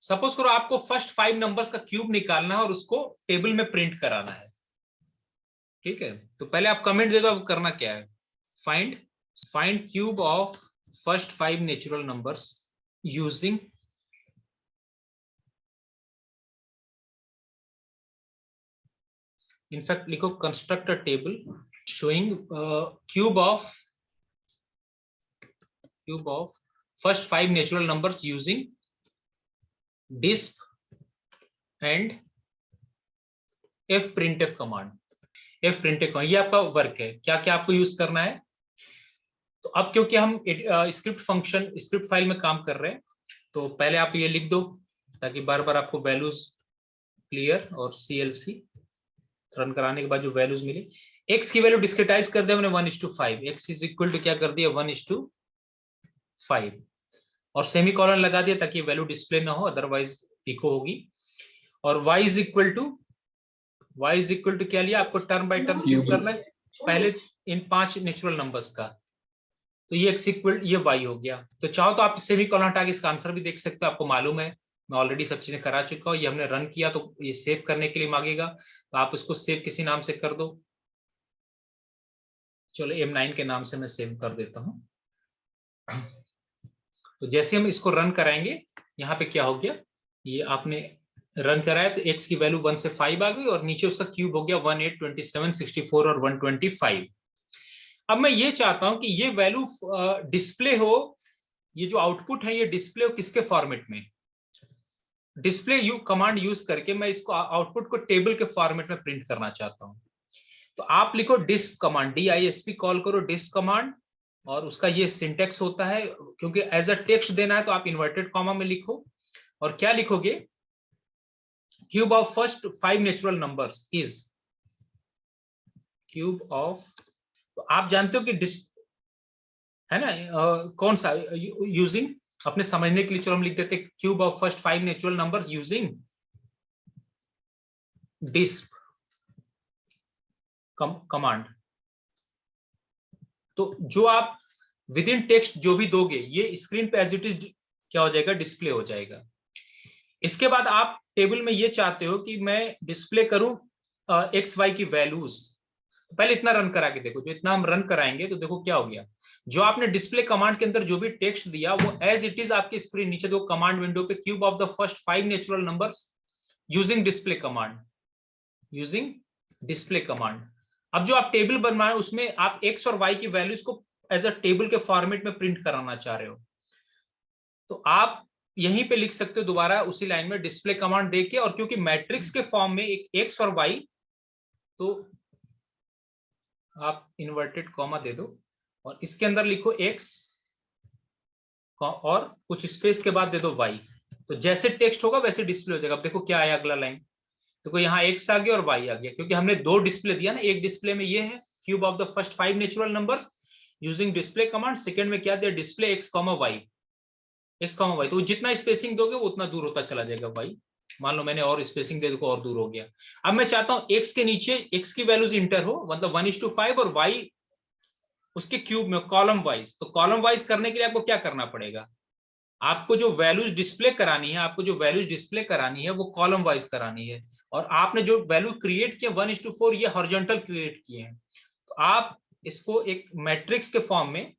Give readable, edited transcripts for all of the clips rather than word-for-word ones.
Suppose करो आपको first 5 numbers का क्यूब निकालना है और उसको टेबल में प्रिंट कराना है, ठीक है। तो पहले आप कमेंट दे दो, अब करना क्या है, find cube of first 5 natural numbers using in fact लिखो construct a table showing cube of first 5 natural numbers using disp and fprintf command। fprintf command ये आपका वर्क है, क्या क्या आपको यूज करना है। तो अब क्योंकि हम स्क्रिप्ट फाइल में काम कर रहे हैं, तो पहले आप ये लिख दो ताकि बार बार आपको वैल्यूज क्लियर और clc रन कराने के बाद जो वैल्यूज मिली, x की वैल्यू डिस्क्रिटाइज कर दिया हमने 1:5, x इज इक्वल टू क्या कर दिया 1:5 और सेमीकोलन लगा दिया ताकि वैल्यू डिस्प्ले ना हो, अदरवाइज इको होगी। और y इज इक्वल टू क्या लिया, आपको टर्म बाय टर्म क्यूब करना है पहले इन 5 नेचुरल नंबर्स का, तो ये x इक्वल ये y हो गया। तो चाहो तो आप सेमीकोलन हटा के इसका आंसर भी देख सकते हो, आपको मालूम है मैं ऑलरेडी सब चीजें करा चुका हूँ। ये हमने रन किया तो ये सेव करने के लिए मांगेगा, तो आप उसको सेव किसी नाम से कर दो। चलो M9 के नाम से मैं सेव कर देता हूं। तो जैसे हम इसको रन कराएंगे, यहाँ पे क्या हो गया, ये आपने रन कराया तो x की वैल्यू 1 से 5 आ गई और नीचे उसका क्यूब हो गया 1, 8, 27, 64 और 125। अब मैं ये चाहता हूं कि ये वैल्यू डिस्प्ले हो, ये जो आउटपुट है ये डिस्प्ले हो किसके फॉर्मेट में, डिस्प्ले कमांड यूज करके मैं इसको आउटपुट को टेबल के फॉर्मेट में प्रिंट करना चाहता हूं। तो आप लिखो डिस्प कमांड, DISP कॉल करो डिस्प कमांड, और उसका ये सिंटेक्स होता है, क्योंकि एज अ टेक्स्ट देना है तो आप इन्वर्टेड कॉमा में लिखो। और क्या लिखोगे, cube of first 5 natural numbers is cube of, तो आप जानते हो कि डिस्प है ना, कौन सा यूजिंग, अपने समझने के लिए चलो हम लिख देते cube of first 5 natural numbers using disp command. तो जो आप विद इन टेक्स्ट जो भी दोगे ये स्क्रीन पे एज इट इज क्या हो जाएगा, डिस्प्ले हो जाएगा। इसके बाद आप टेबल में ये चाहते हो कि मैं डिस्प्ले करूं XY की वैल्यूज, पहले इतना रन करा के देखो, जो इतना हम रन कराएंगे तो देखो क्या हो गया, जो आपने डिस्प्ले कमांड के अंदर जो भी टेक्स्ट दिया वो एज इट इज आपकी स्क्रीन नीचे दो कमांड विंडो पे, cube of the first 5 natural numbers using display command, using display command. अब जो आप टेबल बनवाए उसमें आप x और y की वैल्यूज को एज अ टेबल के फॉर्मेट में प्रिंट कराना चाह रहे हो, तो आप यहीं पे लिख सकते हो दोबारा उसी लाइन में डिस्प्ले कमांड देके, और क्योंकि मैट्रिक्स के फॉर्म में एक x और y, तो आप इन्वर्टेड कॉमा दे दो और इसके अंदर लिखो x और कुछ स्पेस के बाद दे दो y, तो जैसे टेक्स्ट होगा वैसे डिस्प्ले हो जाएगा। अब देखो क्या आया अगला लाइन, देखो यहाँ x आ गया और y आ गया, क्योंकि हमने दो डिस्प्ले दिया ना, एक डिस्प्ले में ये है cube of the first 5 natural numbers using display command, second में क्या दिया डिस्प्ले x, y, तो जितना स्पेसिंग दोगे वो उतना दूर होता चला जाएगा y। मान लो मैंने और स्पेसिंग दे, देखो और दूर हो गया। अब मैं चाहता हूं x के नीचे x की वैल्यूज इंटर हो, मतलब 1:5 और y उसके क्यूब में कॉलम वाइज। तो कॉलम वाइज करने के लिए आपको क्या करना पड़ेगा, आपको जो वैल्यूज डिस्प्ले करानी है वो कॉलम वाइज करानी है, और आपने जो वैल्यू क्रिएट किया 1:4 ये हॉरिजॉन्टल क्रिएट किए हैं। तो आप इसको एक मैट्रिक्स के फॉर्म में,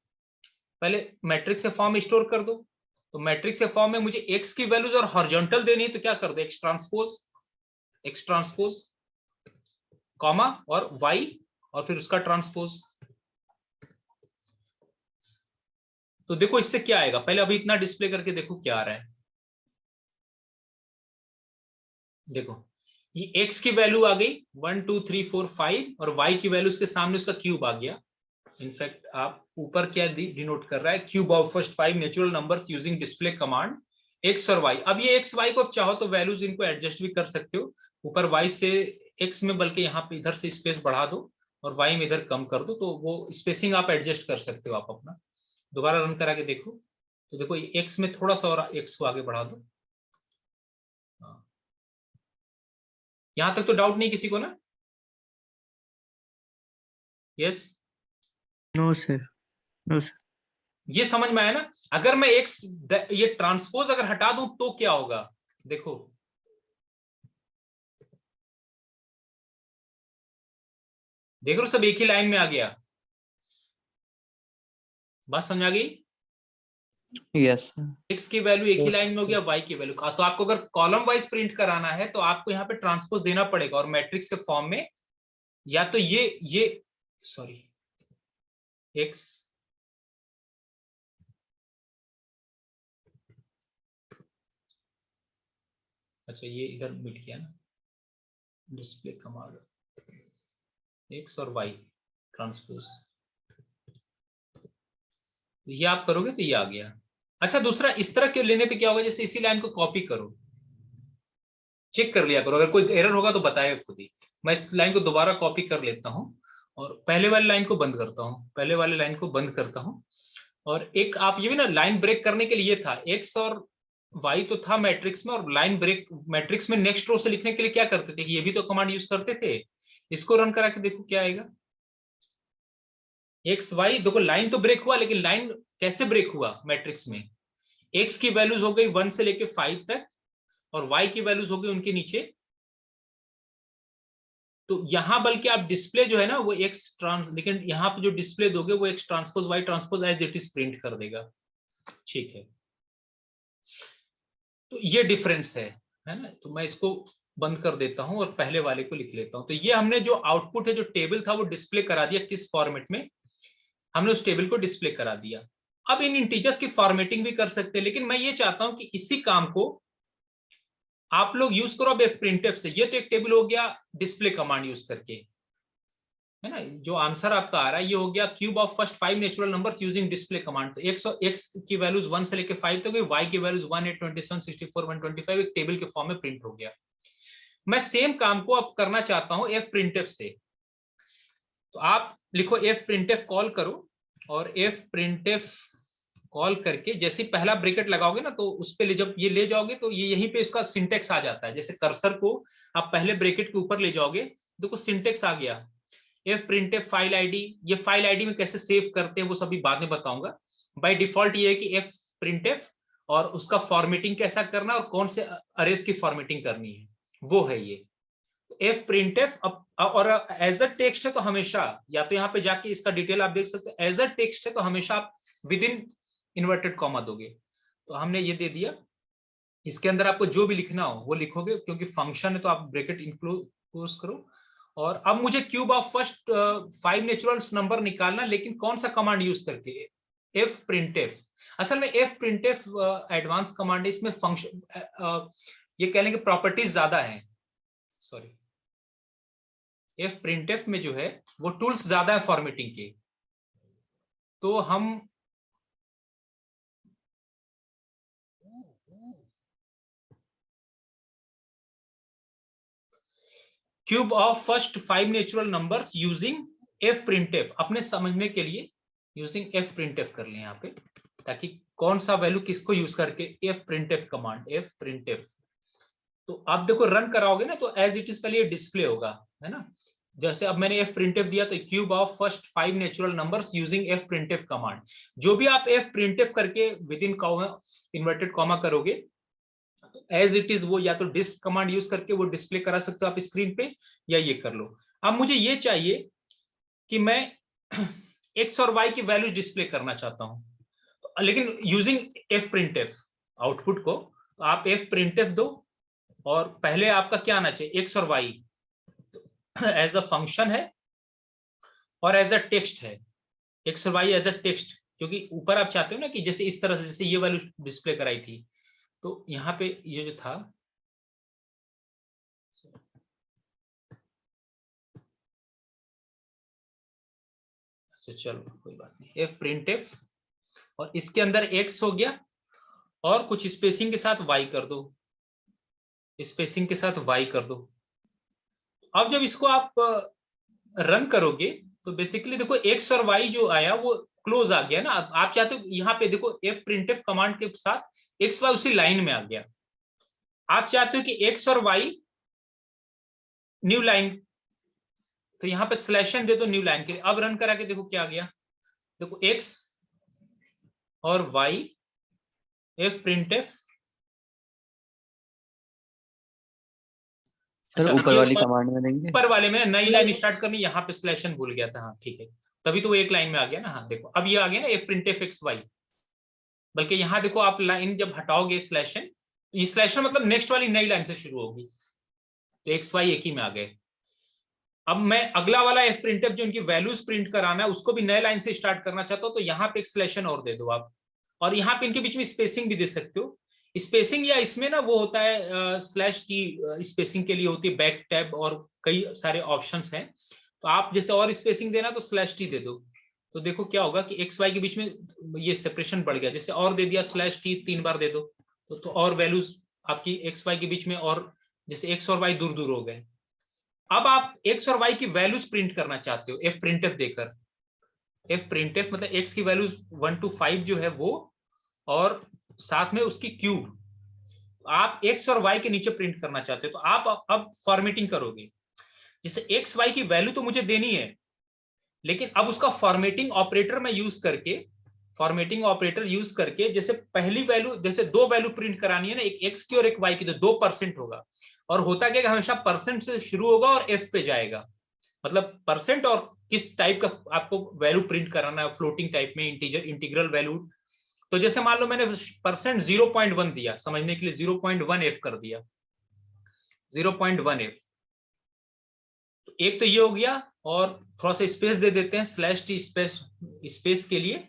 पहले मैट्रिक्स के फॉर्म में स्टोर कर दो। तो मैट्रिक्स के फॉर्म में मुझे x की वैल्यूज और हॉरिजॉन्टल देनी है, तो क्या कर दो x ट्रांसपोज कॉमा और y और फिर उसका ट्रांसपोज। तो देखो इससे क्या आएगा, पहले अभी इतना डिस्प्ले करके देखो क्या आ रहा है। देखो ये x की वैल्यू आ गई 1 2 3 4 5 और y की वैल्यू उसके सामने उसका क्यूब आ गया। इनफैक्ट आप ऊपर क्या डिनोट कर रहा है, cube of first 5 natural numbers using display command x और y। अब ये x y को आप चाहो तो वैल्यूज इनको एडजस्ट भी कर सकते हो, ऊपर y से x में, बल्कि यहाँ पे इधर से स्पेस बढ़ा दो और y में इधर कम कर दो, तो वो स्पेसिंग आप एडजस्ट कर सकते हो आप अपना। दोबारा रन करा के देखो, तो देखो x में थोड़ा सा और x को आगे बढ़ा दो। यहां तक तो डाउट नहीं किसी को ना? Yes no sir, no sir. ये समझ में आया ना? अगर मैं x ये ट्रांसपोज अगर हटा दूं तो क्या होगा, देखो देख रहे हो, सब एक ही लाइन में आ गया। बात समझ आ गई? Yes sir. एक्स की वैल्यू एक ही Yes, लाइन में हो sir. गया, वाई की वैल्यू का। तो आपको अगर कॉलम वाइज प्रिंट कराना है तो आपको यहाँ पे ट्रांसपोज देना पड़ेगा और मैट्रिक्स के फॉर्म में, या तो ये सॉरी एक्स अच्छा ये इधर मिट गया ना, डिस्प्ले कमांड एक्स और वाई ट्रांसपोज, ये आप करोगे तो ये आ गया। अच्छा दूसरा, इस तरह के लेने पे क्या होगा, जैसे इसी लाइन को कॉपी करो, चेक कर लिया करो, अगर कोई एरर होगा तो बताएगा खुद ही। मैं इस लाइन को दोबारा कॉपी कर लेता हूं और पहले वाली लाइन को बंद करता हूं, पहले वाले लाइन को बंद करता हूं। और एक आप ये भी ना, लाइन ब्रेक करने के लिए था एक्स और वाई तो था मैट्रिक्स में, और लाइन ब्रेक मैट्रिक्स में नेक्स्ट रो से लिखने के लिए क्या करते थे, ये भी तो कमांड यूज करते थे। इसको रन करा के देखो क्या आएगा। एक्स वाई देखो, लाइन तो ब्रेक हुआ, लेकिन लाइन कैसे ब्रेक हुआ मैट्रिक्स में, एक्स की वैल्यूज हो गई 1 से लेके 5 तक और वाई की वैल्यूज हो गई उनके नीचे। तो यहां बल्कि आप डिस्प्ले जो है ना वो एक्स ट्रांस, लेकिन यहां पे जो डिस्प्ले दोगे वो x transpose y transpose as it is print कर देगा। ठीक है, तो ये डिफरेंस है ना। तो मैं इसको बंद कर देता हूं और पहले वाले को लिख लेता हूं। तो ये हमने जो आउटपुट है, जो टेबल था वो डिस्प्ले करा दिया, किस फॉर्मेट में, हमने उस टेबल को डिस्प्ले करा दिया। अब इन इंटीजर्स की फॉर्मेटिंग भी कर सकते हैं, लेकिन मैं ये चाहता हूं कि इसी काम को आप लोग यूज करो अब printf से। ये तो एक टेबल हो गया डिस्प्ले कमांड यूज करके, है ना। जो आंसर आपका आ रहा है ये हो गया cube of first 5 natural numbers using display command. तो x की वैल्यूज 1 से लेके 5 तक, y की वैल्यूज 1 8 27 64 125 एक टेबल के फॉर्म में प्रिंट हो गया। मैं सेम काम को अब करना चाहता हूं printf से। तो आप लिखो printf कॉल करो, और printf कॉल करके जैसे पहला ब्रैकेट लगाओगे ना, तो उस पे जब ये ले जाओगे तो ये यहीं पे इसका सिंटेक्स आ जाता है। जैसे कर्सर को आप पहले ब्रैकेट के ऊपर ले जाओगे, देखो सिंटेक्स आ गया printf फाइल आईडी। ये फाइल आईडी में कैसे सेव करते हैं वो सभी बाद में बताऊंगा। बाय डिफॉल्ट ये है कि printf और उसका फॉर्मेटिंग कैसा करना और कौन से अरेज की फॉर्मेटिंग करनी है वो है ये printf। और एज अ टेक्स्ट है तो हमेशा, या तो यहाँ पे जाके इसका डिटेल आप देख सकते हो, एज अ टेक्स्ट है तो हमेशा आप विद इन इन्वर्टेड कॉमा दोगे। तो हमने ये दे दिया, इसके अंदर आपको जो भी लिखना हो वो लिखोगे, क्योंकि फंक्शन है तो आप ब्रैकेट क्लोज करो। और अब मुझे cube of first 5 natural number निकालना, लेकिन कौन सा कमांड यूज करके, printf। असल में printf एडवांस कमांड है, इसमें फंक्शन ये कह लेंगे प्रॉपर्टीज ज्यादा है। सॉरी, printf में जो है वो टूल्स ज्यादा है फॉर्मेटिंग के। तो हम cube of first 5 natural numbers using printf, अपने समझने के लिए यूजिंग printf कर लें यहाँ पे, ताकि कौन सा वैल्यू किसको यूज करके, printf कमांड printf। तो आप देखो रन कराओगे ना तो एज इट इज पहले ये डिस्प्ले होगा, है ना। जैसे अब मैंने printf दिया तो cube of first 5 natural numbers using printf command. जो भी आप printf करके विद इन इन्वर्टेड कॉमा करोगे एज इट इज, वो या तो डिस्क कमांड यूज करके वो डिस्प्ले करा सकते हो आप स्क्रीन पे, या ये कर लो। अब मुझे ये चाहिए कि मैं एक्स और वाई की वैल्यूज डिस्प्ले करना चाहता हूं, तो, लेकिन यूजिंग printf आउटपुट को। तो आप printf दो, और पहले आपका क्या आना चाहिए, एक्स और वाई एज अ फंक्शन है और एज अ टेक्स्ट है, एक्स और वाई एज अ टेक्स्ट, क्योंकि ऊपर आप चाहते हो ना कि जैसे इस तरह से, जैसे ये वैल्यू डिस्प्ले कराई थी। तो यहाँ पे ये जो था, अच्छा चलो कोई बात नहीं, printf और इसके अंदर x हो गया, और कुछ स्पेसिंग के साथ y कर दो, स्पेसिंग के साथ y कर दो। अब जब इसको आप रन करोगे तो बेसिकली देखो x और y जो आया वो क्लोज आ गया ना। आप चाहते हो यहाँ पे देखो printf कमांड के साथ x y उसी लाइन में आ गया। आप चाहते हो कि x और y न्यू लाइन, तो यहाँ पे स्लैशन दे दो न्यू लाइन के लिए। अब रन करा के देखो क्या आ गया, देखो x और y printf सर अच्छा, ऊपर ये वाली कमांड में देंगे। ऊपर वाले में नई लाइन स्टार्ट करनी, यहाँ पे स्लैश एन भूल गया था। हाँ ठीक है, तभी तो वो एक लाइन में आ गया ना। हाँ देखो अब ये आ गया ना एफ प्रिंटफ एक्स वाई। बल्कि यहाँ देखो आप लाइन जब हटाओगे स्लैश एन, ये स्लैश एन मतलब नेक्स्ट वाली नई लाइन से शुरू होगी, तो एक्स वाई एक ही में आ गए। अब मैं अगला वाला एफ प्रिंटफ जो इनकी वैल्यूज प्रिंट कराना है उसको भी नए लाइन से स्टार्ट करना चाहता हूं, तो यहाँ पे एक स्लैश एन और दे दो आप। और यहाँ पे इनके बीच में स्पेसिंग भी दे सकते हो। स्पेसिंग या इसमें ना वो होता है स्लैश की स्पेसिंग के लिए होती है बैक टैब और कई सारे ऑप्शंस हैं। तो आप जैसे और स्पेसिंग देना तो स्लैश टी दे दो, तो देखो क्या होगा कि एक्स वाई के बीच में ये सेपरेशन बढ़ गया। जैसे और दे दिया स्लैश टी 3 बार दे दो, तो और वैल्यूज आपकी एक्स वाई के बीच में, और जैसे एक्स और वाई दूर दूर हो गए। अब आप एक्स और वाई की वैल्यूज प्रिंट करना चाहते हो एफ प्रिंटफ देकर। एफ प्रिंटफ मतलब एक्स की वैल्यूज 1 to 5 जो है वो, और साथ में उसकी क्यूब आप एक्स और वाई के नीचे प्रिंट करना चाहते हो। तो आप अब फॉर्मेटिंग करोगे, जैसे एक्स वाई की वैल्यू तो मुझे देनी है, लेकिन अब उसका फॉर्मेटिंग ऑपरेटर में यूज करके, फॉर्मेटिंग ऑपरेटर यूज करके, जैसे पहली वैल्यू, जैसे दो वैल्यू प्रिंट करानी है ना, एक एक्स की और एक वाई की, तो 2% होगा। और होता क्या, हमेशा परसेंट से शुरू होगा और एफ पे जाएगा। मतलब परसेंट और किस टाइप का आपको वैल्यू प्रिंट कराना है, फ्लोटिंग टाइप में, इंटीजर, इंटीग्रल वैल्यू। तो जैसे मान लो मैंने परसेंट 0.1 दिया, समझने के लिए 0.1 एफ कर दिया, 0.1 एफ। तो एक तो ये हो गया, और थोड़ा सा स्पेस दे देते हैं स्लैश टी स्पेस के लिए।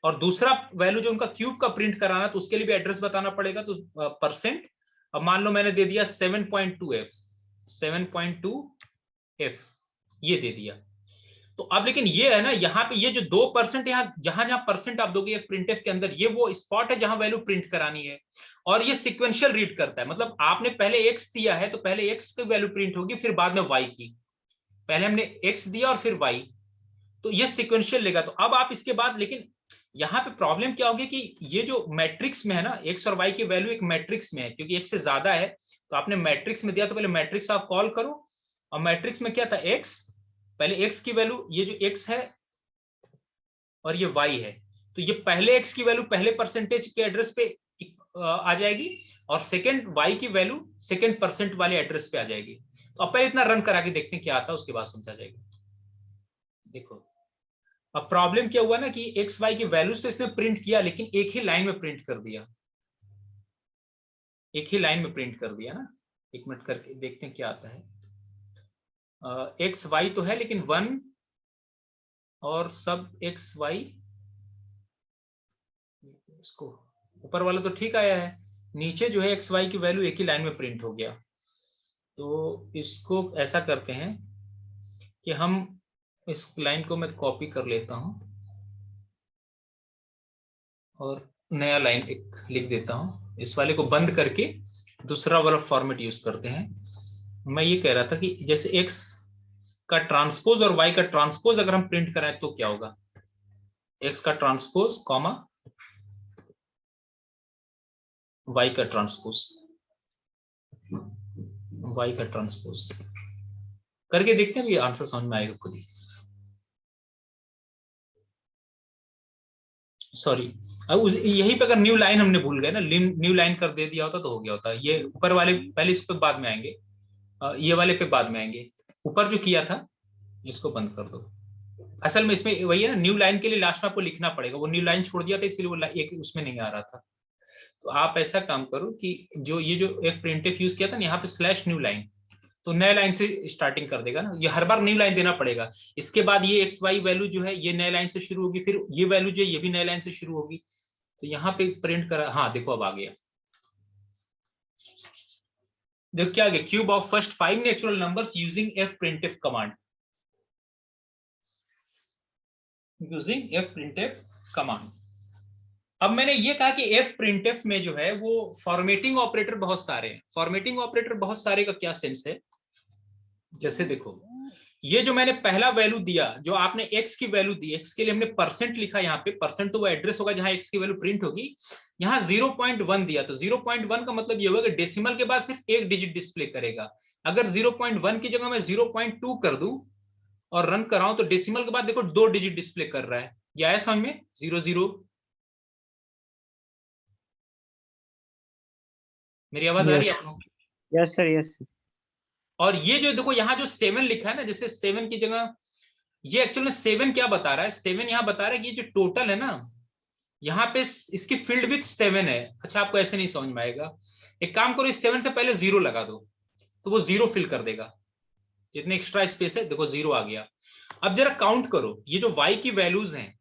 और दूसरा वैल्यू जो उनका क्यूब का प्रिंट कराना, तो उसके लिए भी एड्रेस बताना पड़ेगा, तो परसेंट। अब मान लो मैंने दे दिया 7.2 एफ, 7.2 एफ ये दे दिया। तो अब लेकिन ये है ना, यहाँ पे ये जो 2%, यहाँ जहां जहां परसेंट आप दोगे प्रिंटफ के अंदर, ये वो स्पॉट है जहां वैल्यू प्रिंट करानी है। और ये सिक्वेंशियल रीड करता है, मतलब आपने पहले एक्स दिया है तो पहले एक्स की वैल्यू प्रिंट होगी, फिर बाद में वाई की। पहले हमने एक्स दिया और फिर वाई, तो ये सिक्वेंशियल लेगा। तो अब आप इसके बाद, लेकिन यहाँ पे प्रॉब्लम क्या होगी कि ये जो मैट्रिक्स में है ना, एक्स और वाई की वैल्यू एक मैट्रिक्स में है, क्योंकि एक से ज्यादा है, तो आपने मैट्रिक्स में दिया, तो पहले मैट्रिक्स आप कॉल करो। और मैट्रिक्स में क्या था, एक्स, पहले एक्स की वैल्यू, ये जो एक्स है और ये वाई है, तो ये पहले एक्स की वैल्यू पहले परसेंटेज के एड्रेस पे आ जाएगी, और सेकंड वाई की वैल्यू सेकंड परसेंट वाले एड्रेस पे आ जाएगी। तो अब पहले इतना रन करा के देखते हैं क्या आता है, उसके बाद समझा जाएगा। देखो अब प्रॉब्लम क्या हुआ ना कि एक्स वाई की वैल्यूज तो इसने प्रिंट किया, लेकिन एक ही लाइन में प्रिंट कर दिया, एक ही लाइन में प्रिंट कर दिया ना। एक मिनट करके देखते हैं क्या आता है। एक्स वाई तो है, लेकिन 1 और सब एक्स वाई, इसको ऊपर वाला तो ठीक आया है, नीचे जो है एक्स वाई की वैल्यू एक ही लाइन में प्रिंट हो गया। तो इसको ऐसा करते हैं कि हम इस लाइन को मैं कॉपी कर लेता हूं और नया लाइन एक लिख देता हूं, इस वाले को बंद करके दूसरा वाला फॉर्मेट यूज करते हैं। मैं ये कह रहा था कि जैसे एक्स का ट्रांसपोज और वाई का ट्रांसपोज अगर हम प्रिंट कराएं तो क्या होगा, एक्स का ट्रांसपोज कॉमा वाई का ट्रांसपोज, वाई का ट्रांसपोज करके देखते हैं, ये आंसर समझ में आएगा खुद ही। सॉरी, अब यहीं पे अगर न्यू लाइन हमने भूल गए ना, न्यू लाइन कर दे दिया होता तो हो गया होता। ये ऊपर वाले पहले इस पे बाद में आएंगे, ये वाले पे बाद में आएंगे। ऊपर जो किया था इसको बंद कर दो। असल में इसमें वही है ना, न्यू लाइन के लिए लास्ट में आपको लिखना पड़ेगा, वो न्यू लाइन छोड़ दिया था इसलिए वो एक उसमें नहीं आ रहा था। तो आप ऐसा काम करो कि जो ये जो एफ प्रिंटफ यूज किया था ना, यहाँ पे स्लैश न्यू लाइन, तो नए लाइन से स्टार्टिंग कर देगा ना। ये हर बार न्यू लाइन देना पड़ेगा। इसके बाद ये एक्स वाई वैल्यू जो है ये नए लाइन से शुरू होगी, फिर ये वैल्यू जो है ये भी नए लाइन से शुरू होगी। तो यहाँ पे प्रिंट करा, हाँ देखो अब आ गया। देखो क्या आ गया, cube of first 5 natural numbers using F printf command, using F printf command. अब मैंने ये कहा कि एफ प्रिंटफ में जो है वो फॉर्मेटिंग ऑपरेटर बहुत सारे हैं। फॉर्मेटिंग ऑपरेटर बहुत सारे का क्या सेंस है, जैसे देखो ये जो मैंने पहला वैल्यू दिया, जो आपने एक्स की वैल्यू दी, एक्स के लिए हमने परसेंट लिखा, यहाँ पे परसेंट तो वो एड्रेस होगा जहां एक्स की वैल्यू प्रिंट होगी। यहाँ 0.1 दिया, तो 0.1 का मतलब ये होगा कि डेसिमल के बाद सिर्फ एक डिजिट डिस्प्ले करेगा। अगर 0.1 की जगह मैं 0.2 कर दूं और रन कराऊं, तो डेसिमल के बाद देखो 2 डिजिट डिस्प्ले कर रहा है। ये आया समझ में, 0 0। मेरी आवाज आ रही है आप लोग? Yes sir, yes sir. और ये जो देखो यहाँ जो 7 लिखा है ना, जैसे 7 की जगह ये एक्चुअल में 7 क्या बता रहा है, 7 यहाँ बता रहा है कि ये जो टोटल है ना, यहाँ पे इसकी फील्ड विथ 7 है। अच्छा, आपको ऐसे नहीं समझ में आएगा, एक काम करो, इस 7 से पहले 0 लगा दो, तो वो 0 फिल कर देगा। जितने एक्स्ट्रा स्पेस है देखो 0 आ गया। अब जरा काउंट करो, ये जो y की वैल्यूज हैं,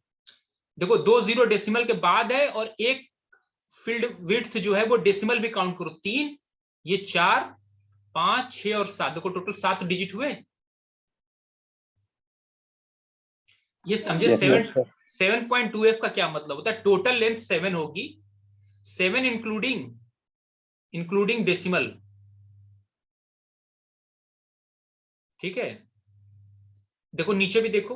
देखो 2 0 डेसिमल के बाद है, और एक फील्ड विड्थ जो है वो डेसिमल भी काउंट करो, 3, ये 4, 5, 6 और 7, देखो टोटल 7 डिजिट हुए। ये समझे? Yes, sir. 7.2f का क्या मतलब होता है? टोटल लेंथ 7 होगी, 7 इंक्लूडिंग डेसिमल, ठीक है। देखो नीचे भी देखो,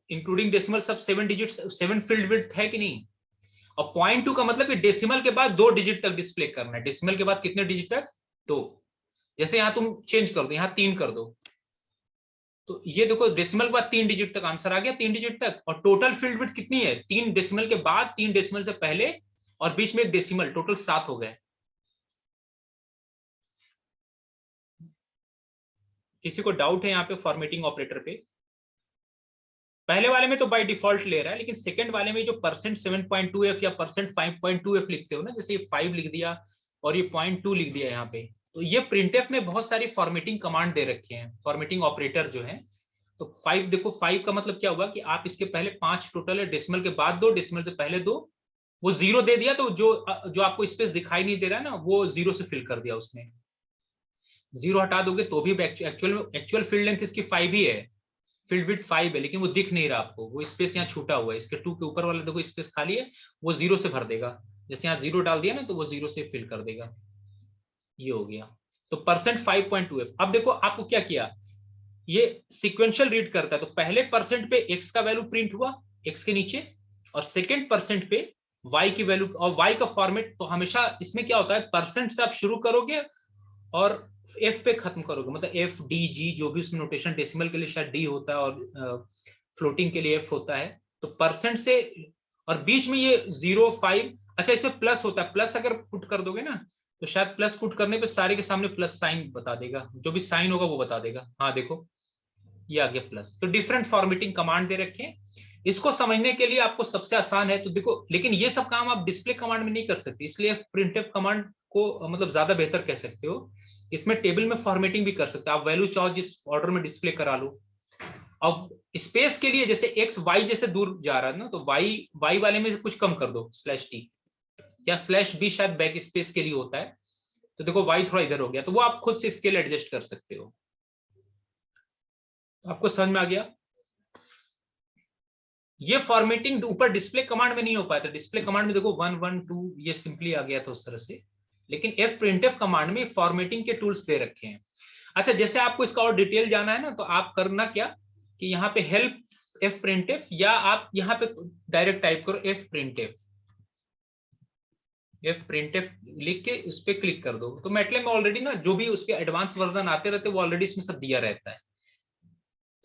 इंक्लूडिंग डेसिमल सब 7 डिजिट, 7 फील्ड विड्थ है कि नहीं। और 0.2 का मतलब कि डेसिमल के बाद 2 डिजिट तक डिस्प्ले करना है। डेसिमल के बाद कितने डिजिट तक? 2। जैसे यहां तुम चेंज कर दो, यहां 3 कर दो, तो ये देखो डेसिमल के बाद 3 डिजिट तक आंसर आ गया, 3 डिजिट तक। और टोटल फील्ड विड्थ कितनी है? 3 डेसिमल के बाद, 3 डेसिमल से पहले, और बीच में एक डेसिमल, टोटल 7 हो गए। किसी को डाउट है यहाँ पे फॉर्मेटिंग ऑपरेटर पे? पहले वाले में तो बाय डिफॉल्ट ले रहा है, लेकिन सेकंड वाले में जो %7.2f या %5.2f लिखते हो ना, जैसे ये 5 लिख दिया और ये 0.2 लिख दिया यहाँ पे, तो ये प्रिंटफ में बहुत सारी फॉर्मेटिंग कमांड दे रखे हैं, फॉर्मेटिंग ऑपरेटर जो है। तो 5 देखो, 5 का मतलब क्या हुआ कि आप इसके पहले 5 टोटल है, डेसिमल के बाद 2, डेसिमल से पहले 2, वो 0 दे दिया, तो जो आपको स्पेस दिखाई नहीं दे रहा है ना, वो 0 से फिल कर दिया उसने। 0 हटा दोगे तो भी एक्चुअल फील्ड लेंथ इसकी 5 ही है, फील्ड विड्थ 5 है, लेकिन वो दिख नहीं रहा आपको, वो स्पेस यहाँ छूटा हुआ है। इसके 2 के ऊपर वाला देखो स्पेस खाली है, वो 0 से भर देगा। जैसे यहाँ 0 डाल दिया ना, तो वो 0 से फिल कर देगा। ये हो गया। तो %5.2f। अब देखो आपको क्या किया, ये सिक्वेंशियल रीड करता है, तो पहले परसेंट पे x का वैल्यू प्रिंट हुआ x के नीचे, और सेकेंड परसेंट पे y की वैल्यू। और y का फॉर्मेट तो हमेशा इसमें क्या होता है, परसेंट से आप शुरू करोगे और f पे खत्म करोगे, मतलब f d g जो भी उसमें नोटेशन, डेसिमल के लिए शायद d होता है और फ्लोटिंग के लिए f होता है। तो परसेंट से, और बीच में ये 0, 5, अच्छा इसमें प्लस होता है, प्लस अगर पुट कर दोगे ना, तो शायद प्लस पुट करने पे सारे के सामने प्लस साइन बता देगा, जो भी साइन होगा वो बता देगा। हाँ देखो ये आ गया प्लस। तो डिफरेंट फॉर्मेटिंग कमांड दे रखे हैं, इसको समझने के लिए आपको सबसे आसान है तो देखो, लेकिन ये सब काम आप डिस्प्ले कमांड में नहीं कर सकते, इसलिए प्रिंटफ कमांड को मतलब ज्यादा बेहतर कह सकते हो। इसमें टेबल में फॉर्मेटिंग भी कर सकते हो आप, वैल्यू चाहो जिस ऑर्डर में डिस्प्ले करा लो। अब स्पेस के लिए जैसे x y जैसे दूर जा रहा है ना, तो y वाले में से कुछ कम कर दो, /t या /b शायद बैक स्पेस के लिए होता है। तो देखो y थोड़ा इधर हो गया, तो वो आप खुद से स्केल एडजस्ट कर सकते हो। तो आपको समझ में आ गया? ये फॉर्मेटिंग ऊपर डिस्प्ले कमांड में नहीं हो पाया था। डिस्प्ले कमांड में देखो 1 1 2 ये सिंपली आ गया था उस तरह से, लेकिन fprintf कमांड में फॉर्मेटिंग के टूल्स दे रखे हैं। अच्छा, जैसे आपको इसका और डिटेल जाना है ना, तो आप करना क्या कि यहाँ पे हेल्प fprintf, या आप यहाँ पे डायरेक्ट टाइप करो fprintf लिख के उस पर क्लिक कर दो। तो मैटलैब में ऑलरेडी ना जो भी उसके एडवांस वर्जन आते रहते हैं वो ऑलरेडी इसमें सब दिया रहता है।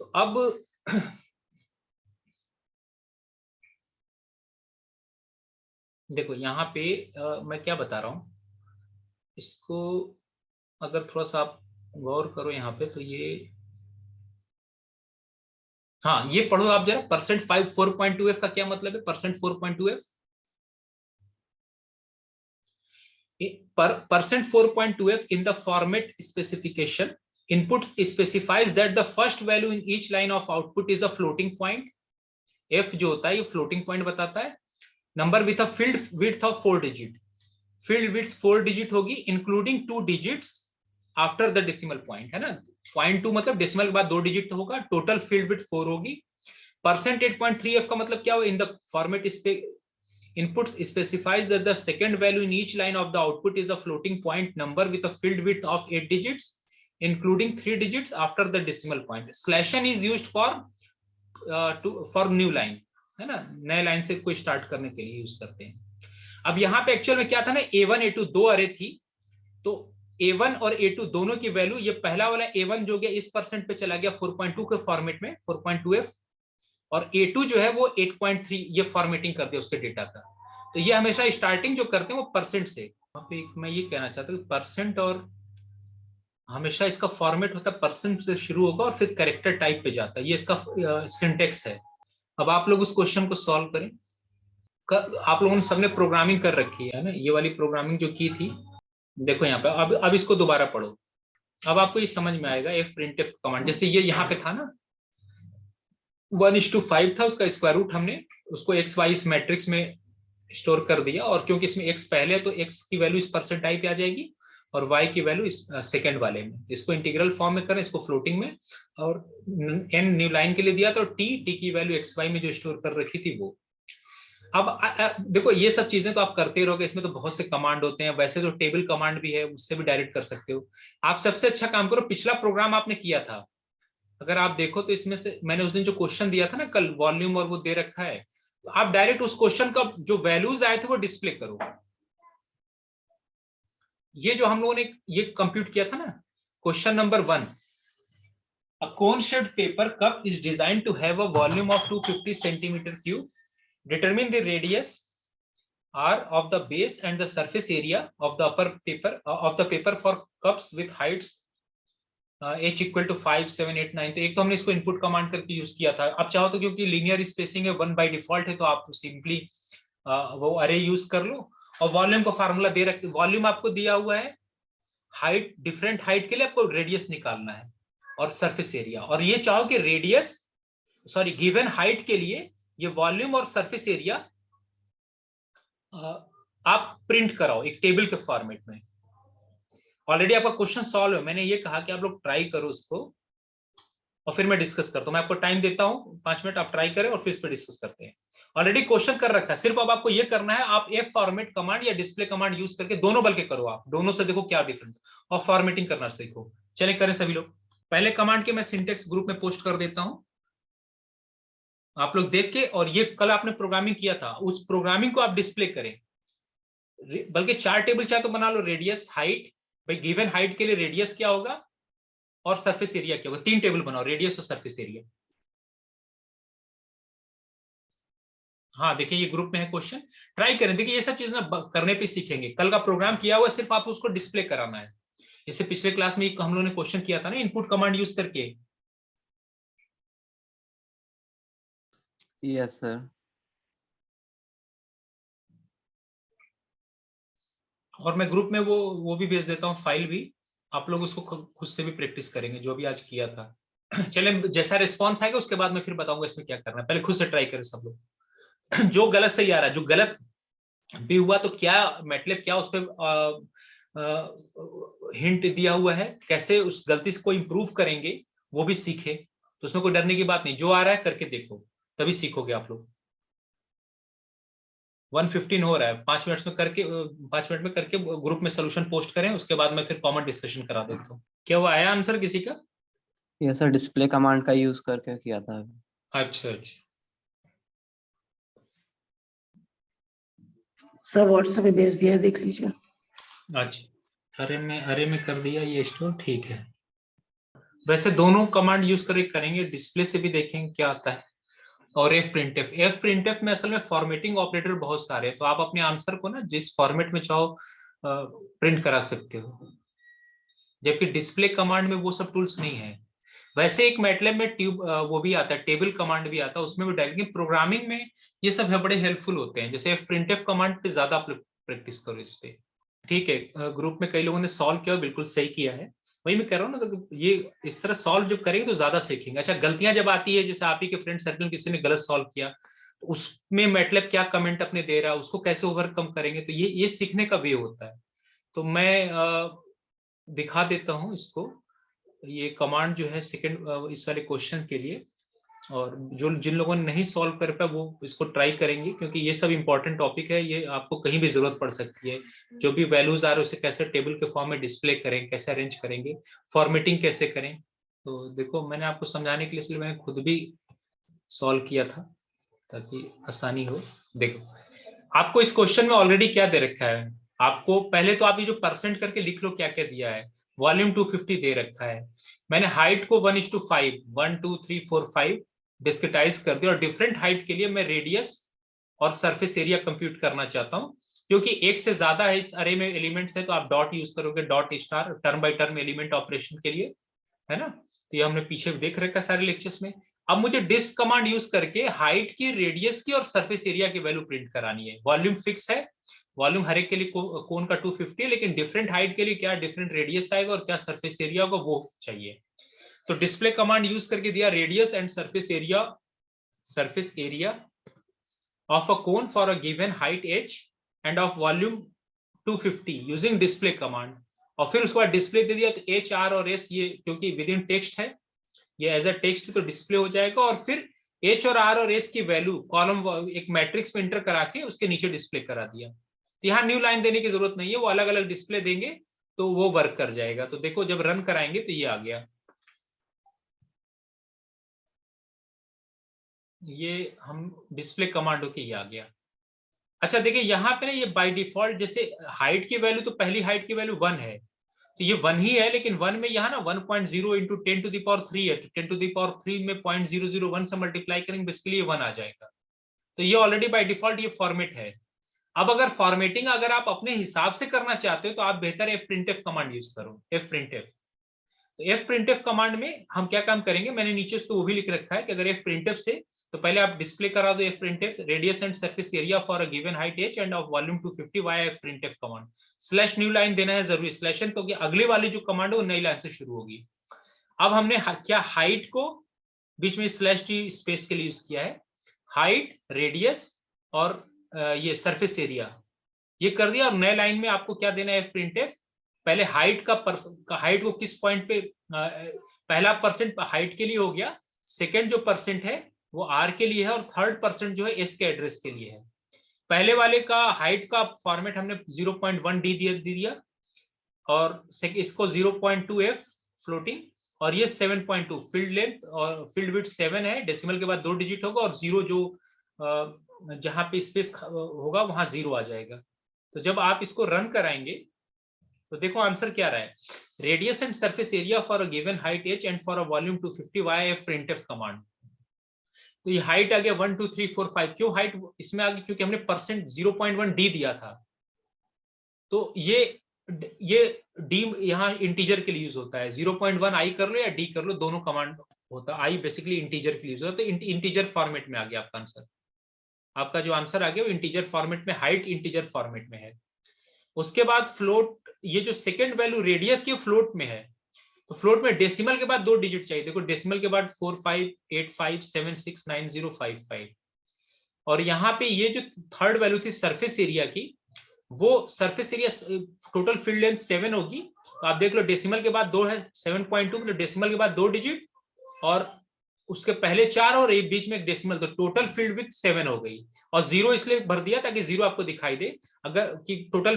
तो अब देखो यहाँ पे मैं क्या बता रहा हूँ, इसको अगर थोड़ा सा आप गौर करो यहाँ पे, तो ये, हाँ ये पढ़ो आप जरा, %4.2f का क्या मतलब है? %4.2f, %4.2f in the format specification input specifies that the first value in each line of output is a floating point. f जो होता है ये floating point बताता है। Number with a field width of 4 digit, field width 4 digit होगी including 2 digits after the decimal point, है ना। 0.2 मतलब डेसिमल के बाद 2 डिजिट होगा, टोटल फील्ड विड्थ 4 होगी। %8.3f का मतलब क्या हो, in the format input specifies that the second value in each line of the output is a floating point number with a field width of 8 digits including 3 digits after the decimal point. /n is used for new line, है ना, नए line से कोई start करने के लिए use करते हैं। अब यहाँ पे एक्चुअल में क्या था ना, a1 a2 दो अरे थी, तो a1 और a2 दोनों की वैल्यू, ये पहला वाला a1 जो गया इस परसेंट पे चला गया 4.2 के फॉर्मेट में, 4.2f, और a2 जो है वो 8.3 ये फॉर्मेटिंग कर दिया उसके डेटा का। तो ये हमेशा स्टार्टिंग जो करते हैं वो परसेंट से। वहां पे मैं ये कहना चाहता हूँ परसेंट और हमेशा इसका फॉर्मेट होता है परसेंट से शुरू होगा और फिर कैरेक्टर टाइप पे जाता है, ये इसका सिंटेक्स है। अब आप लोग उस क्वेश्चन को सॉल्व करें। आप लोगों ने सबने प्रोग्रामिंग कर रखी है ना, ये वाली प्रोग्रामिंग जो की थी, देखो यहाँ पे। अब इसको दोबारा पढ़ो, अब आपको ये समझ में आएगा। एफ प्रिंट एफ कमांड, जैसे ये यहाँ पे था ना 1:5 था, उसका स्क्वायर रूट हमने उसको एक्स वाई इस मैट्रिक्स में स्टोर कर दिया, और क्योंकि इसमें एक्स पहले है तो एक्स की वैल्यू इस परसेंट टाइप पे आ जाएगी और वाई की वैल्यू इस सेकंड वाले में। इसको इंटीग्रल फॉर्म में करें, इसको फ्लोटिंग में, और एन न्यू लाइन के लिए दिया तो टी की वैल्यू एक्स वाई में जो स्टोर कर रखी थी वो। अब देखो ये सब चीजें तो आप करते रहोगे, इसमें तो बहुत से कमांड होते हैं, वैसे तो टेबल कमांड भी है, उससे भी डायरेक्ट कर सकते हो। आप सबसे अच्छा काम करो, पिछला प्रोग्राम आपने किया था, अगर आप देखो तो इसमें से मैंने उस दिन जो क्वेश्चन दिया था ना कल, वॉल्यूम और वो दे रखा है, तो आप डायरेक्ट उस क्वेश्चन का जो वैल्यूज आए थे वो डिस्प्ले करो। ये जो हम लोगों ने ये कंप्यूट किया था ना, question number 1, a cone shaped paper cup is designed to have a volume of 250 centimeter cube. Determine the radius r of the base and the surface area of the upper paper for cups with heights h equal to 5, 7, 8, 9। तो एक तो हमने इसको input command करके use किया था। अब चाहो तो क्योंकि लीनियर स्पेसिंग है 1 बाय डिफॉल्ट है, तो आप सिंपली वो अरे यूज कर लो। और वॉल्यूम का फार्मूला दे रखते, वॉल्यूम आपको दिया हुआ है, हाइट डिफरेंट हाइट के लिए आपको रेडियस निकालना है और सरफेस एरिया। और ये चाहो कि रेडियस सॉरी गिवन हाइट के लिए ये वॉल्यूम और सरफेस एरिया आप प्रिंट कराओ एक टेबल के फॉर्मेट में। ऑलरेडी आपका क्वेश्चन सॉल्व है, मैंने ये कहा कि आप लोग ट्राई करो उसको और फिर मैं डिस्कस करता हूं। मैं आपको टाइम देता हूं 5 मिनट, आप ट्राई करें और फिर इस पर डिस्कस करते हैं। ऑलरेडी क्वेश्चन कर रखा है, सिर्फ अब आपको ये करना है, आप एफ फॉर्मेट कमांड या डिस्प्ले कमांड यूज करके दोनों बल्कि करो, आप दोनों से देखो क्या डिफरेंस, और फॉर्मेटिंग करना सीखो। चले करें सभी लोग। पहले कमांड के मैं सिंटेक्स ग्रुप में पोस्ट कर देता हूं, आप लोग देख के, और ये कल आपने प्रोग्रामिंग किया था उस प्रोग्रामिंग को आप डिस्प्ले करें। बल्कि 4 टेबल चाहे तो बना लो, रेडियस हाइट, भाई गिवन हाइट के लिए रेडियस क्या होगा और सरफेस एरिया क्या होगा, 3 टेबल बनाओ, रेडियस और सरफेस एरिया। हाँ देखिए ये ग्रुप में है क्वेश्चन, ट्राई करें। देखिए ये सब चीजें ना करने पे सीखेंगे, कल का प्रोग्राम किया हुआ सिर्फ आप उसको डिस्प्ले कराना है। इससे पिछले क्लास में हम लोगों ने क्वेश्चन किया था ना इनपुट कमांड यूज करके। Yes, sir. और मैं ग्रुप में वो भी भेज देता हूँ फाइल भी, आप लोग उसको खुद से भी प्रैक्टिस करेंगे जो भी आज किया था। चले जैसा रिस्पॉन्स आएगा उसके बाद मैं फिर बताऊंगा इसमें क्या करना है, पहले खुद से ट्राई करें सब लोग। जो गलत सही आ रहा है, जो गलत भी हुआ तो क्या मैटलैब क्या उस पर हिंट दिया हुआ है, कैसे उस गलती को इंप्रूव करेंगे वो भी सीखे। तो उसमें कोई डरने की बात नहीं, जो आ रहा है करके देखो तभी सीखोगे आप लोग। 1:15 हो रहा है, 5 मिनट में करके ग्रुप में सोल्यूशन पोस्ट करें, उसके बाद मैं फिर कॉमन डिस्कशन करा देता हूँ। क्या वो आया आंसर किसी का? Yes, sir. डिस्प्ले कमांड का यूज करके किया था अभी। अच्छा सर व्हाट्सएप पे भेज दिया है, देख लीजिए। अच्छा, अरे में कर दिया ये स्टोर, ठीक है। वैसे दोनों कमांड यूज करके करेंगे, डिस्प्ले से भी देखेंगे क्या आता है। और एफ प्रिंटफ में असल में फॉर्मेटिंग ऑपरेटर बहुत सारे हैं, तो आप अपने आंसर को ना जिस फॉर्मेट में चाहो प्रिंट करा सकते हो, जबकि डिस्प्ले कमांड में वो सब टूल्स नहीं है। वैसे एक मैटलैब में वो भी आता है, टेबल कमांड भी आता है, उसमें भी डायरेक्टली प्रोग्रामिंग में ये सब है, बड़े हेल्पफुल होते हैं। जैसे एफ प्रिंटफ कमांड पे ज्यादा प्रैक्टिस करो इस पे, ठीक है। ग्रुप में कई लोगों ने सॉल्व किया, बिल्कुल सही किया है, वही मैं कह रहा हूँ ना। तो ये इस तरह सॉल्व जब करेंगे तो ज्यादा सीखेंगे। अच्छा, गलतियां जब आती है, जैसे आप ही के फ्रेंड सर्कल में किसी ने गलत सॉल्व किया, तो उसमें मैटलैब क्या कमेंट अपने दे रहा है, उसको कैसे ओवरकम करेंगे, तो ये सीखने का वे होता है। तो मैं दिखा देता हूँ इसको, ये कमांड जो है सेकंड इस वाले क्वेश्चन के लिए, और जो जिन लोगों ने नहीं सॉल्व कर पाया वो इसको ट्राई करेंगे, क्योंकि ये सब इंपॉर्टेंट टॉपिक है, ये आपको कहीं भी जरूरत पड़ सकती है। जो भी वैल्यूज आ रहे हैं उसे कैसे टेबल के फॉर्म में डिस्प्ले करें, कैसे अरेंज करेंगे, फॉर्मेटिंग कैसे करें। तो देखो मैंने आपको समझाने के लिए इसलिए मैंने खुद भी सॉल्व किया था ताकि आसानी हो। देखो आपको इस क्वेश्चन में ऑलरेडी क्या दे रखा है, आपको पहले तो आप ये जो परसेंट करके लिख लो क्या क्या दिया है। वॉल्यूम 250 दे रखा है, मैंने हाइट को 1:5 1 2 3 4 5 डिस्क्रिटाइज कर दिया, और डिफरेंट हाइट के लिए मैं रेडियस और सरफेस एरिया कंप्यूट करना चाहता हूं। क्योंकि एक से ज्यादा है इस अरे में एलिमेंट्स है तो आप डॉट यूज करोगे, dot star term by term element operation के लिए, है ना। तो ये हमने पीछे देख रखा है सारे लेक्चर्स में। अब मुझे डिस्प कमांड यूज करके हाइट की, रेडियस की और सरफेस एरिया की वैल्यू प्रिंट करानी है। वॉल्यूम फिक्स है, वॉल्यूम हर एक के लिए कोन का 250 है, लेकिन डिफरेंट हाइट के लिए क्या डिफरेंट रेडियस आएगा और क्या सरफेस एरिया होगा वो चाहिए। तो डिस्प्ले कमांड यूज करके दिया radius and surface area of a cone for a given height h end of volume 250 using display command. और फिर उसके बाद डिस्प्ले दे दिया, तो h, r और s ये क्योंकि विद इन टेक्स्ट है, ये एज अ टेक्स्ट तो डिस्प्ले हो जाएगा। और फिर h और r और s की वैल्यू कॉलम एक मैट्रिक्स में इंटर करा के उसके नीचे डिस्प्ले करा दिया। तो यहाँ न्यू लाइन देने की जरूरत नहीं है, वो अलग अलग डिस्प्ले देंगे तो वो वर्क कर जाएगा। तो देखो जब रन कराएंगे तो ये आ गया, ये हम डिस्प्ले कमांडो की ये आ गया। अच्छा देखिए यहाँ पे ना ये बाय डिफॉल्ट जैसे हाइट की वैल्यू, तो पहली हाइट की वैल्यू 1 है तो ये 1 ही है, लेकिन 1 में यहाँ ना 1.0 इंटू 10⁻³ है, तो 10⁻³ में 0.001 से मल्टीप्लाई करेंगे, बेसिकली ये 1 आ जाएगा। तो ये ऑलरेडी बाय डिफॉल्ट ये फॉर्मेट है। अब अगर फॉर्मेटिंग अगर आप अपने हिसाब से करना चाहते हो तो आप बेहतर fprintf कमांड यूज करो, fprintf। तो fprintf कमांड में हम क्या काम करेंगे, मैंने नीचे उसको वो भी लिख रखा है कि अगर fprintf से, तो पहले आप डिस्प्ले करा दो fprintf radius and surface area for a given height h end of volume 250 via fprintf command. Slash new line देना है जरूरी, स्लैश तो अगली वाली जो कमांड है वो नई लाइन से शुरू होगी। अब हमने क्या हाइट को बीच में स्लैश टी स्पेस के लिए यूज किया है, हाइट, रेडियस और ये सरफेस एरिया ये कर दिया। और नए लाइन में आपको क्या देना है fprintf, पहले हाइट का हाइट को किस पॉइंट पे, पहला परसेंट हाइट के लिए हो गया, सेकंड जो परसेंट है वो r के लिए है और थर्ड परसेंट जो है s के एड्रेस के लिए है। पहले वाले का हाइट का फॉर्मेट हमने 0.1 d दिया और इसको 0.2 f फ्लोटिंग, और ये 7.2 फील्ड लेंथ और फील्ड विड्थ 7 है, डेसिमल के बाद 2 डिजिट होगा और 0 जो जहां पे स्पेस होगा वहां 0 आ जाएगा। तो जब आप इसको रन कराएंगे तो देखो आंसर क्या रहा है, radius and surface area for a given height h and for a volume 250 via fprintf command. तो ये हाइट आ गया 1 2 3 4 5। क्यों हाइट इसमें आ गई, क्योंकि हमने परसेंट 0.1 d दिया था। तो ये d यहाँ इंटीजर के लिए यूज होता है, 0.1 i कर लो या d कर लो, दोनों कमांड होता है। i बेसिकली इंटीजर के लिए यूज होता है, तो इंटीजर फॉर्मेट में आ गया आपका आंसर। आपका जो आंसर आ गया वो इंटीजर फॉर्मेट में, हाइट इंटीजर फॉर्मेट में है। उसके बाद फ्लोट, ये जो सेकंड वैल्यू रेडियस की फ्लोट में है, तो फ्लोट में डेसिमल के बाद 2 डिजिट चाहिए। देखो डेसिमल के बाद 4585769055। और यहाँ पे ये जो थर्ड वैल्यू थी सरफेस एरिया की, वो surface area total field length 7 होगी। तो आप देख लो डेसिमल के बाद 2 है, 7.2 मतलब डेसिमल के बाद 2 डिजिट और उसके पहले 4 और एक बीच में एक डेसिमल, तो टोटल फील्ड विड्थ 7 हो गई। और 0 इसलिए भर दिया ताकि 0 आपको दिखाई दे, अगर कि टोटल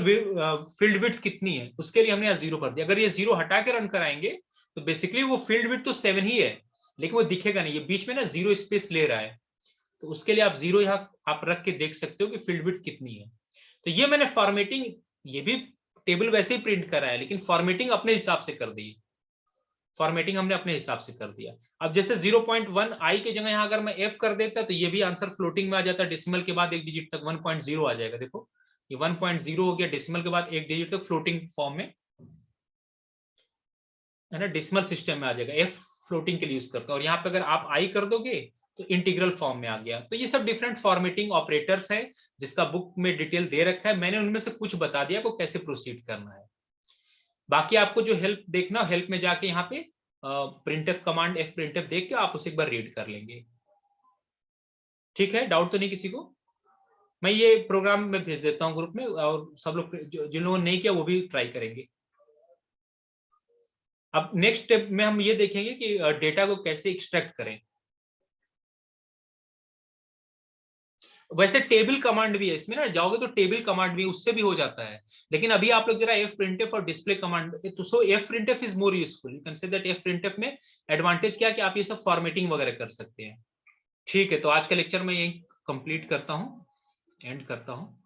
फील्ड विड्थ कितनी है उसके लिए हमने यहाँ 0 भर दिया। अगर ये 0 हटा के रन कराएंगे तो बेसिकली वो फील्ड विड्थ तो 7 ही है, लेकिन वो दिखेगा नहीं, ये बीच में ना 0 स्पेस ले रहा है। तो उसके लिए आप 0 यहाँ आप रख के देख सकते हो कि फील्ड विड्थ कितनी है। तो ये मैंने फॉर्मेटिंग, ये भी टेबल वैसे ही प्रिंट करा है, लेकिन फॉर्मेटिंग अपने हिसाब से कर दी, फॉर्मेटिंग हमने अपने हिसाब से कर दिया। अब जैसे 0.1 i की जगह यहाँ अगर मैं f कर देता तो ये भी आंसर फ्लोटिंग में आ जाता, डेसिमल के बाद एक डिजिट तक 1.0 आ जाएगा। देखो ये 1.0 हो गया, डेसिमल के बाद एक डिजिट तक फ्लोटिंग फॉर्म में है ना, डेसिमल सिस्टम में आ जाएगा। f फ्लोटिंग के लिए यूज करता है, और यहाँ पे अगर आप i कर दोगे तो इंटीग्रल फॉर्म में आ गया। तो ये सब डिफरेंट फॉर्मेटिंग ऑपरेटर्स है जिसका बुक में डिटेल दे रखा है, मैंने उनमें से कुछ बता दिया को कैसे प्रोसीड करना है। बाकी आपको जो हेल्प देखना, हेल्प में जाके यहाँ पे printf कमांड fprintf देख के आप उसे एक बार रीड कर लेंगे। ठीक है, डाउट तो नहीं किसी को? मैं ये प्रोग्राम में भेज देता हूँ ग्रुप में, और सब लोग जिन लोगों ने नहीं किया वो भी ट्राई करेंगे। अब नेक्स्ट स्टेप में हम ये देखेंगे कि डेटा को कैसे एक्सट्रैक्ट करें। वैसे टेबल कमांड भी है इसमें ना, जाओगे तो टेबल कमांड भी उससे भी हो जाता है, लेकिन अभी आप लोग जरा fprintf और डिस्प्ले कमांड, तो सो fprintf is more useful. You can say that fprintf में एडवांटेज क्या है कि आप ये सब फॉर्मेटिंग वगैरह कर सकते हैं। ठीक है, तो आज का लेक्चर मैं यही कंप्लीट करता हूँ, एंड करता हूँ।